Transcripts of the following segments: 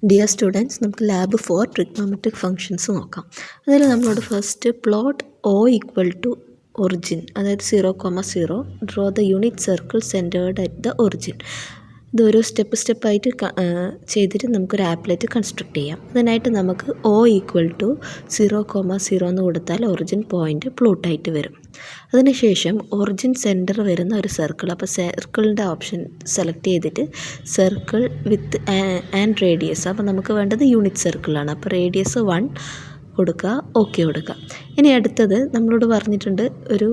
Dear students, നമുക്ക് lab 4 trigonometric functions നോക്കാം. അതിൽ നമ്മളോട് first plot O equal to origin, അതായത് 0,0, draw the unit circle centred at the origin. ഇതൊരു സ്റ്റെപ്പായിട്ട് ചെയ്തിട്ട് നമുക്കൊരു ആപ്ലെറ്റ് കൺസ്ട്രക്ട് ചെയ്യാം. അതിനായിട്ട് നമുക്ക് O ഈക്വൽ ടു 0,0 എന്ന് കൊടുത്താൽ ഒറിജിൻ പോയിൻ്റ് പ്ലോട്ടായിട്ട് വരും. അതിനുശേഷം ഒറിജിൻ സെൻറ്റർ വരുന്ന ഒരു സർക്കിൾ, അപ്പോൾ സർക്കിളിൻ്റെ ഓപ്ഷൻ സെലക്ട് ചെയ്തിട്ട് സർക്കിൾ വിത്ത് ആൻഡ് റേഡിയസ്, അപ്പോൾ നമുക്ക് വേണ്ടത് യൂണിറ്റ് സർക്കിളാണ്. അപ്പോൾ റേഡിയസ് 1 കൊടുക്കുക, ഓക്കെ കൊടുക്കുക. ഇനി അടുത്തത് നമ്മളോട് പറഞ്ഞിട്ടുണ്ട് ഒരു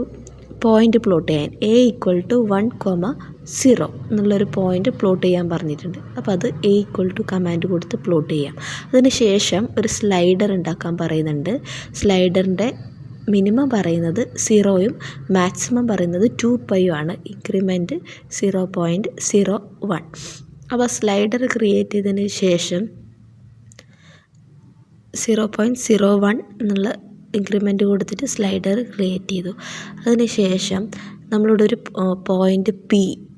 പോയിൻ്റ് പ്ലോട്ട് ചെയ്യാൻ. A ഈക്വൽ ടു 1,0 എന്നുള്ളൊരു പോയിൻ്റ് പ്ലോട്ട് ചെയ്യാൻ പറഞ്ഞിട്ടുണ്ട്. അപ്പോൾ അത് A ഈക്വൽ ടു കമാൻഡ് കൊടുത്ത് പ്ലോട്ട് ചെയ്യാം. അതിന് ശേഷം ഒരു സ്ലൈഡർ ഉണ്ടാക്കാൻ പറയുന്നുണ്ട്. സ്ലൈഡറിൻ്റെ മിനിമം പറയുന്നത് 0യും മാക്സിമം പറയുന്നത് 2π ആണ്. ഇൻക്രിമെൻറ്റ് 0.01. അപ്പോൾ സ്ലൈഡർ ക്രിയേറ്റ് ചെയ്തതിന് ശേഷം 0.01 എന്നുള്ള ഇൻക്രിമെൻറ്റ് കൊടുത്തിട്ട് സ്ലൈഡർ ക്രിയേറ്റ് ചെയ്തു. അതിന് ശേഷം നമ്മളോട് ഒരു point P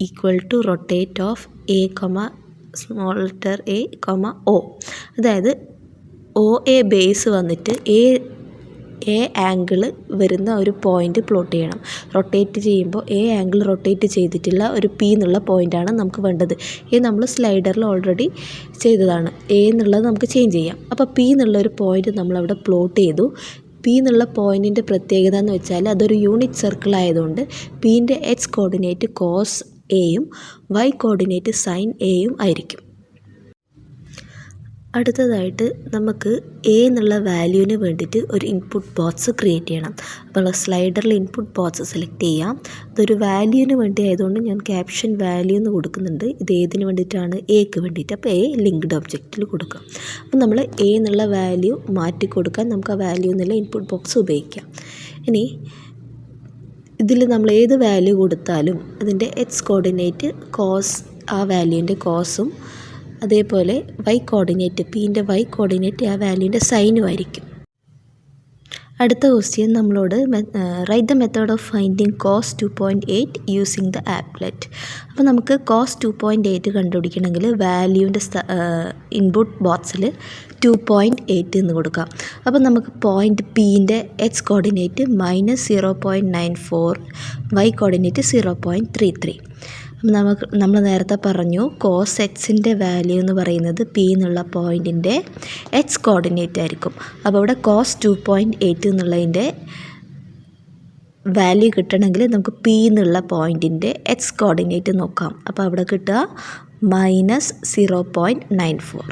equal to rotate of A, small letter A, O. അതായത് OA ബേസ് വന്നിട്ട് എ ആംഗിൾ വരുന്ന ഒരു പോയിൻ്റ് പ്ലോട്ട് ചെയ്യണം. റൊട്ടേറ്റ് ചെയ്യുമ്പോൾ A ആംഗിൾ റൊട്ടേറ്റ് ചെയ്തിട്ടുള്ള ഒരു P എന്നുള്ള പോയിൻ്റാണ് നമുക്ക് വേണ്ടത്. നമ്മൾ സ്ലൈഡറിൽ ഓൾറെഡി ചെയ്തതാണ്. A എന്നുള്ളത് നമുക്ക് ചേഞ്ച് ചെയ്യാം. അപ്പോൾ P എന്നുള്ളൊരു പോയിൻ്റ് നമ്മളവിടെ പ്ലോട്ട് ചെയ്തു. P എന്നുള്ള പോയിൻറ്റിൻ്റെ പ്രത്യേകത എന്ന് വെച്ചാൽ അതൊരു യൂണിറ്റ് സർക്കിൾ ആയതുകൊണ്ട് Pൻ്റെ X കോർഡിനേറ്റ് കോസ് Aയും Y കോർഡിനേറ്റ് സൈൻ Aയും ആയിരിക്കും. അടുത്തതായിട്ട് നമുക്ക് A എന്നുള്ള വാല്യൂവിന് വേണ്ടിയിട്ട് ഒരു ഇൻപുട്ട് ബോക്സ് ക്രിയേറ്റ് ചെയ്യണം. അപ്പോൾ സ്ലൈഡറിൽ ഇൻപുട്ട് ബോക്സ് സെലക്ട് ചെയ്യാം. ഇതൊരു വാല്യൂവിന് വേണ്ടി ആയതുകൊണ്ട് ഞാൻ ക്യാപ്ഷൻ വാല്യൂ എന്ന് കൊടുക്കുന്നുണ്ട്. ഇത് ഏതിന് വേണ്ടിയിട്ടാണ്? Aക്ക് വേണ്ടിയിട്ട്. അപ്പോൾ A ലിങ്ക്ഡ് ഒബ്ജക്റ്റിൽ കൊടുക്കുക. അപ്പോൾ നമ്മൾ A എന്നുള്ള വാല്യൂ മാറ്റി കൊടുക്കാൻ നമുക്ക് ആ വാല്യൂ എന്നുള്ള ഇൻപുട്ട് ബോക്സ് ഉപയോഗിക്കാം. ഇനി ഇതിൽ നമ്മൾ ഏത് വാല്യൂ കൊടുത്താലും അതിൻ്റെ X കോർഡിനേറ്റ് കോസ്, ആ വാല്യൂവിൻ്റെ കോസും, അതേപോലെ Y കോർഡിനേറ്റ് Pൻ്റെ Y കോർഡിനേറ്റ് ആ വാല്യൂവിൻ്റെ സൈനും ആയിരിക്കും. അടുത്ത ക്വസ്റ്റ്യൻ നമ്മളോട് write the method of finding cos 2.8 using the applet. അപ്പോൾ നമുക്ക് കോസ് 2.8 കണ്ടുപിടിക്കണമെങ്കിൽ വാല്യൂവിൻ്റെ ഇൻപുട്ട് ബോക്സിൽ 2.8 എന്ന് കൊടുക്കാം. അപ്പോൾ നമുക്ക് പോയിൻ്റ് Pൻ്റെ X കോർഡിനേറ്റ് -0.94, Y കോർഡിനേറ്റ് 0.33. നമ്മൾ നേരത്തെ പറഞ്ഞു കോസ് എക്സിൻ്റെ വാല്യൂ എന്ന് പറയുന്നത് P എന്നുള്ള പോയിൻറ്റിൻ്റെ X കോർഡിനേറ്റ് ആയിരിക്കും. അപ്പോൾ ഇവിടെ കോസ് 2.8 എന്നുള്ളതിൻ്റെ വാല്യൂ കിട്ടണമെങ്കിൽ നമുക്ക് P എന്നുള്ള പോയിൻറ്റിൻ്റെ X കോർഡിനേറ്റ് നോക്കാം. അപ്പോൾ അവിടെ കിട്ടുക -0.94.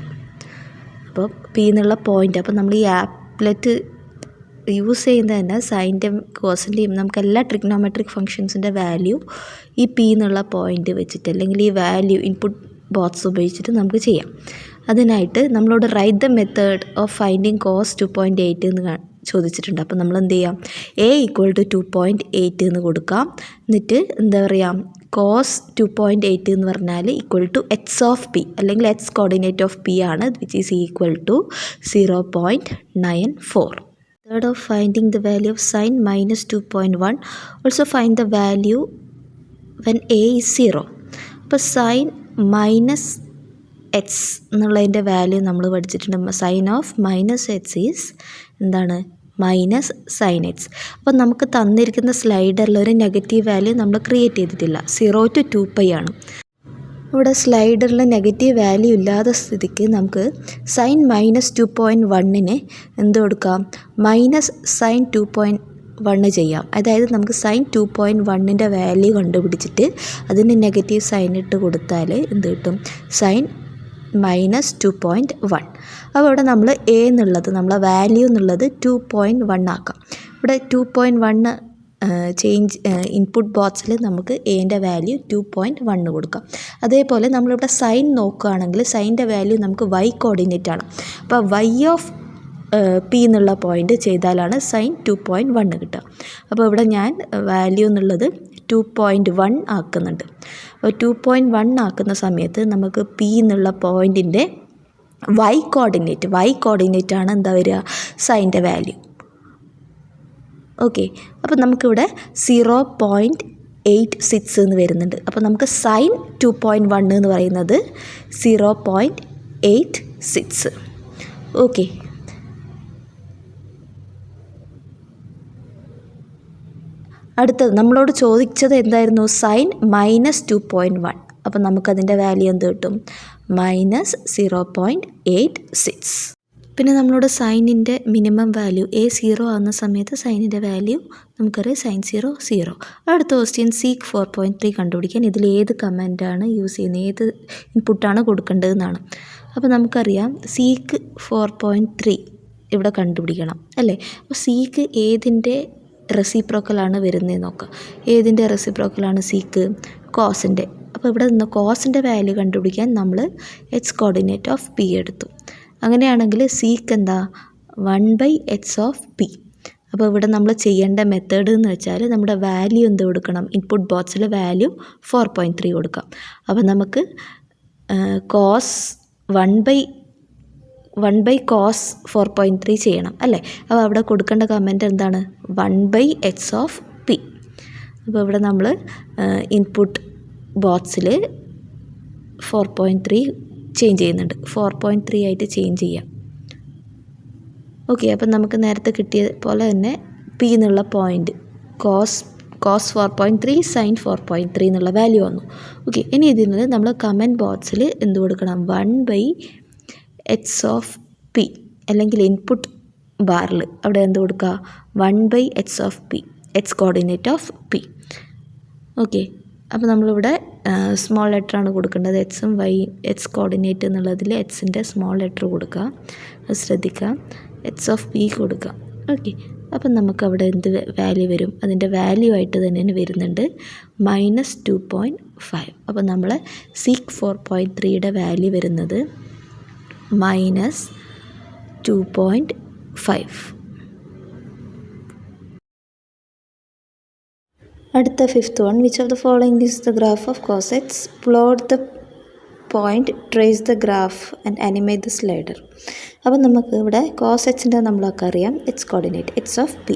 അപ്പോൾ P എന്നുള്ള പോയിൻ്റ്, അപ്പോൾ നമ്മൾ ഈ ആപ്ലെറ്റ് യൂസ് ചെയ്യുന്നത് തന്നെ സൈൻ്റെയും കോസിൻ്റെയും നമുക്ക് എല്ലാ ട്രിഗ്നോമെട്രിക് ഫങ്ഷൻസിൻ്റെ വാല്യൂ ഈ P എന്നുള്ള പോയിൻ്റ് വെച്ചിട്ട്, അല്ലെങ്കിൽ ഈ വാല്യൂ ഇൻപുട്ട് ബോക്സ് ഉപയോഗിച്ചിട്ട് നമുക്ക് ചെയ്യാം. അതിനായിട്ട് നമ്മളോട് write the method of finding cos 2.8 എന്ന് ചോദിച്ചിട്ടുണ്ട്. അപ്പോൾ നമ്മൾ എന്ത് ചെയ്യാം? A ഈക്വൽ ടു 2.8 എന്ന് കൊടുക്കാം. എന്നിട്ട് എന്താ പറയുക, കോസ് 2.8 എന്ന് പറഞ്ഞാൽ equal to X of P, അല്ലെങ്കിൽ X കോർഡിനേറ്റ് ഓഫ് P ആണ്, which is equal to 0.94. Method of finding the value of sin -2.1. Also find the value when A is 0. അപ്പോൾ സൈൻ -x എന്നുള്ളതിൻ്റെ വാല്യൂ നമ്മൾ പഠിച്ചിട്ടുണ്ട്. Sign of -x is എന്താണ്? -sin x. അപ്പോൾ നമുക്ക് തന്നിരിക്കുന്ന സ്ലൈഡറിൽ ഒരു നെഗറ്റീവ് വാല്യൂ നമ്മൾ ക്രിയേറ്റ് ചെയ്തിട്ടില്ല. 0 to 2π ആണ്. ഇവിടെ സ്ലൈഡറിൽ നെഗറ്റീവ് വാല്യൂ ഇല്ലാത്ത സ്ഥിതിക്ക് നമുക്ക് സൈൻ -2.1ന് എന്ത് കൊടുക്കാം? -sin 2.1 ചെയ്യാം. അതായത് നമുക്ക് സൈൻ 2.1ൻ്റെ വാല്യൂ കണ്ടുപിടിച്ചിട്ട് അതിന് നെഗറ്റീവ് സൈൻ ഇട്ട് കൊടുത്താൽ എന്ത് കിട്ടും? സൈൻ -2.1. അപ്പോൾ ഇവിടെ നമ്മൾ A എന്നുള്ളത്, നമ്മളെ വാല്യൂ എന്നുള്ളത് 2.1 ആക്കാം. ഇവിടെ 2.1 ചേഞ്ച് ഇൻപുട്ട് ബോക്സിൽ നമുക്ക് Aൻ്റെ വാല്യൂ 2.1 കൊടുക്കാം. അതേപോലെ നമ്മളിവിടെ സൈൻ നോക്കുകയാണെങ്കിൽ സൈൻ്റെ വാല്യൂ നമുക്ക് Y കോർഡിനേറ്റ് ആണ്. അപ്പോൾ Y ഓഫ് P എന്നുള്ള പോയിൻ്റ് ചെയ്താലാണ് സൈൻ 2.1 കിട്ടുക. അപ്പോൾ ഇവിടെ ഞാൻ വാല്യൂ എന്നുള്ളത് 2.1 ആക്കുന്നുണ്ട്. അപ്പോൾ 2.1 ആക്കുന്ന സമയത്ത് നമുക്ക് P എന്നുള്ള പോയിൻറ്റിൻ്റെ Y കോർഡിനേറ്റ് ആണ് എന്താ വരിക? സൈൻ്റെ വാല്യൂ. ഓക്കെ, അപ്പോൾ നമുക്കിവിടെ 0.86 എന്ന് വരുന്നുണ്ട്. അപ്പോൾ നമുക്ക് സൈൻ 2.1 എന്ന് പറയുന്നത് 0.86 6. ഓക്കെ, അടുത്തത് നമ്മളോട് ചോദിച്ചത് എന്തായിരുന്നു? സൈൻ -2.1. അപ്പോൾ നമുക്കതിൻ്റെ വാല്യൂ എന്ത് കിട്ടും? -0.86. പിന്നെ നമ്മളോട് സൈനിൻ്റെ മിനിമം വാല്യൂ A0 ആകുന്ന സമയത്ത് സൈനിൻ്റെ വാല്യൂ നമുക്കറിയാം sin 0 0. അടുത്ത ക്വസ്റ്റ്യൻ സീക്ക് 4.3 കണ്ടുപിടിക്കാൻ ഇതിൽ ഏത് കമാൻഡാണ് യൂസ് ചെയ്യുന്നത്, ഏത് ഇൻപുട്ടാണ് കൊടുക്കേണ്ടതെന്നാണ്. അപ്പോൾ നമുക്കറിയാം സീക്ക് 4.3 ഇവിടെ കണ്ടുപിടിക്കണം അല്ലേ. അപ്പോൾ സീക്ക് ഏതിൻ്റെ റെസിപ്രോക്കലാണ് വരുന്നതെന്ന് നോക്കാം. ഏതിൻ്റെ റെസിപ്രോക്കലാണ് സീക്ക്? കോസിൻ്റെ. അപ്പോൾ ഇവിടെ നിന്ന് കോസിൻ്റെ വാല്യൂ കണ്ടുപിടിക്കാൻ നമ്മൾ എച്ച് കോർഡിനേറ്റ് ഓഫ് പി എടുത്തു. അങ്ങനെയാണെങ്കിൽ സീക്ക് എന്താ? 1/h(p). അപ്പോൾ ഇവിടെ നമ്മൾ ചെയ്യേണ്ട മെത്തേഡ് എന്ന് വെച്ചാൽ നമ്മുടെ വാല്യൂ എന്ത് കൊടുക്കണം? ഇൻപുട്ട് ബോക്സിലെ വാല്യൂ 4.3 കൊടുക്കാം. അപ്പോൾ നമുക്ക് കോസ് 1/cos 4.3 ചെയ്യണം അല്ലേ. അപ്പോൾ അവിടെ കൊടുക്കേണ്ട കമൻറ്റ് എന്താണ്? 1/h(p). അപ്പോൾ ഇവിടെ നമ്മൾ ഇൻപുട്ട് ബോക്സിൽ 4.3 ചേഞ്ച് ചെയ്യുന്നുണ്ട്. 4.3 ആയിട്ട് ചേഞ്ച് ചെയ്യാം. ഓക്കെ, അപ്പം നമുക്ക് നേരത്തെ കിട്ടിയ പോലെ തന്നെ പി എന്നുള്ള പോയിൻ്റ് കോസ് 4.3 സൈൻ 4.3 എന്നുള്ള വാല്യൂ വന്നു. ഓക്കെ, ഇനി ഇതിൽ നിന്ന് നമ്മൾ കമൻറ്റ് ബോക്സിൽ എന്ത് കൊടുക്കണം? 1/h(p) അല്ലെങ്കിൽ ഇൻപുട്ട് ബാറിൽ അവിടെ എന്ത് കൊടുക്കുക? 1/h(p), H coordinate of P. Okay, അപ്പോൾ നമ്മളിവിടെ സ്മോൾ ലെറ്ററാണ് കൊടുക്കേണ്ടത്. എക്സും വൈയും എച്ച് കോർഡിനേറ്റ് എന്നുള്ളതിൽ എക്സിൻ്റെ സ്മോൾ ലെറ്റർ കൊടുക്കുക, അത് ശ്രദ്ധിക്കുക. h(p) കൊടുക്കുക. ഓക്കെ, അപ്പം നമുക്കവിടെ എന്ത് വാല്യൂ വരും? അതിൻ്റെ വാല്യൂ ആയിട്ട് തന്നെ വരുന്നുണ്ട് -2.5. അപ്പോൾ നമ്മൾ സീക്ക് 4.3യുടെ വാല്യൂ വരുന്നത് -2.5. അടുത്ത 5th one, which of the following is the graph of cos x? Plot the point, trace the graph and animate the slider. അപ്പോൾ നമുക്ക് ഇവിടെ cos xൻ്റെ നമ്മളൊക്കെ അറിയാം എച്ച് കോർഡിനേറ്റ് h(p).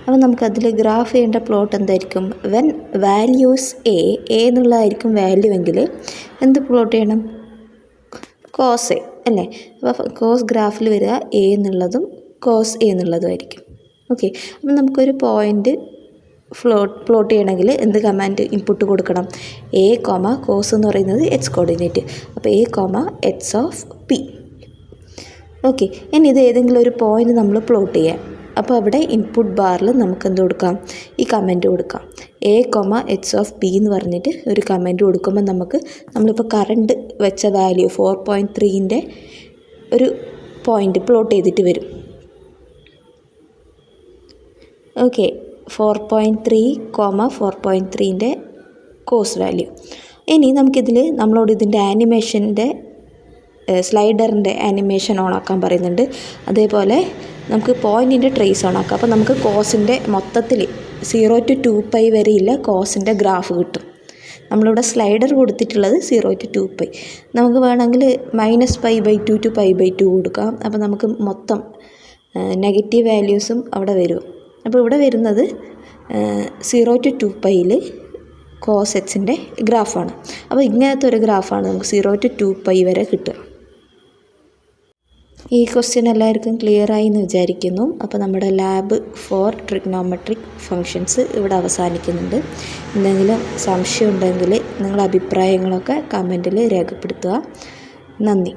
അപ്പോൾ നമുക്കതിൽ ഗ്രാഫ് ചെയ്യേണ്ട പ്ലോട്ട് എന്തായിരിക്കും? വെൻ വാല്യൂസ് എ എന്നുള്ളതായിരിക്കും വാല്യൂ എങ്കിൽ എന്ത് പ്ലോട്ട് ചെയ്യണം? കോസ് എ അല്ലേ. അപ്പോൾ കോസ് ഗ്രാഫിൽ വരിക എ എന്നുള്ളതും കോസ് എ എന്നുള്ളതും ആയിരിക്കും. ഓക്കെ, അപ്പോൾ നമുക്കൊരു പോയിൻ്റ് പ്ലോട്ട് ചെയ്യണമെങ്കിൽ എന്ത് കമാൻഡ് ഇൻപുട്ട് കൊടുക്കണം? എ കോമ കോസ് എന്ന് പറയുന്നത് എച്ച് കോർഡിനേറ്റ്. അപ്പോൾ എ കോമ h(p). ഓക്കെ, ഇനി ഇത് ഏതെങ്കിലും ഒരു പോയിൻ്റ് നമ്മൾ പ്ലോട്ട് ചെയ്യാം. അപ്പോൾ അവിടെ ഇൻപുട്ട് ബാറിൽ നമുക്ക് എന്ത് കൊടുക്കാം? ഈ കമൻറ്റ് കൊടുക്കാം. എ കോമ h(p) എന്ന് പറഞ്ഞിട്ട് ഒരു കമൻറ്റ് കൊടുക്കുമ്പോൾ നമ്മളിപ്പോൾ കറണ്ട് വെച്ച വാല്യൂ 4.3ൻ്റെ ഒരു പോയിൻ്റ് പ്ലോട്ട് ചെയ്തിട്ട് വരും. ഓക്കെ, 4.3, 4.3ൻ്റെ കോസ് വാല്യൂ. ഇനി നമുക്കിതിൽ നമ്മളോട് ഇതിൻ്റെ ആനിമേഷൻ്റെ സ്ലൈഡറിൻ്റെ ആനിമേഷൻ ഓണാക്കാൻ പറയുന്നുണ്ട്. അതേപോലെ നമുക്ക് പോയിൻറ്റിൻ്റെ ട്രേസ് ഓണാക്കാം. അപ്പോൾ നമുക്ക് കോസിൻ്റെ മൊത്തത്തിൽ 0 to 2π വരെയുള്ള കോസിൻ്റെ ഗ്രാഫ് കിട്ടും. നമ്മളിവിടെ സ്ലൈഡർ കൊടുത്തിട്ടുള്ളത് 0 to 2π. നമുക്ക് വേണമെങ്കിൽ -π/2 to π/2 കൊടുക്കാം. അപ്പോൾ നമുക്ക് മൊത്തം നെഗറ്റീവ് വാല്യൂസും അവിടെ വരും. അപ്പോൾ ഇവിടെ വരുന്നത് 0 to 2πയിൽ കോസ് എച്ചിൻ്റെ ഗ്രാഫാണ്. അപ്പോൾ ഇങ്ങനത്തെ ഒരു ഗ്രാഫാണ് നമുക്ക് 0 to 2π വരെ കിട്ടുക. ഈ ക്വസ്റ്റ്യൻ എല്ലാവർക്കും ക്ലിയറായി എന്ന് വിചാരിക്കുന്നു. അപ്പോൾ നമ്മുടെ ലാബ് 4 ട്രിഗ്നോമെട്രിക് ഫങ്ഷൻസ് ഇവിടെ അവസാനിക്കുന്നുണ്ട്. എന്തെങ്കിലും സംശയം ഉണ്ടെങ്കിൽ നിങ്ങളുടെ അഭിപ്രായങ്ങളൊക്കെ കമൻറ്റിൽ രേഖപ്പെടുത്തുക. നന്ദി.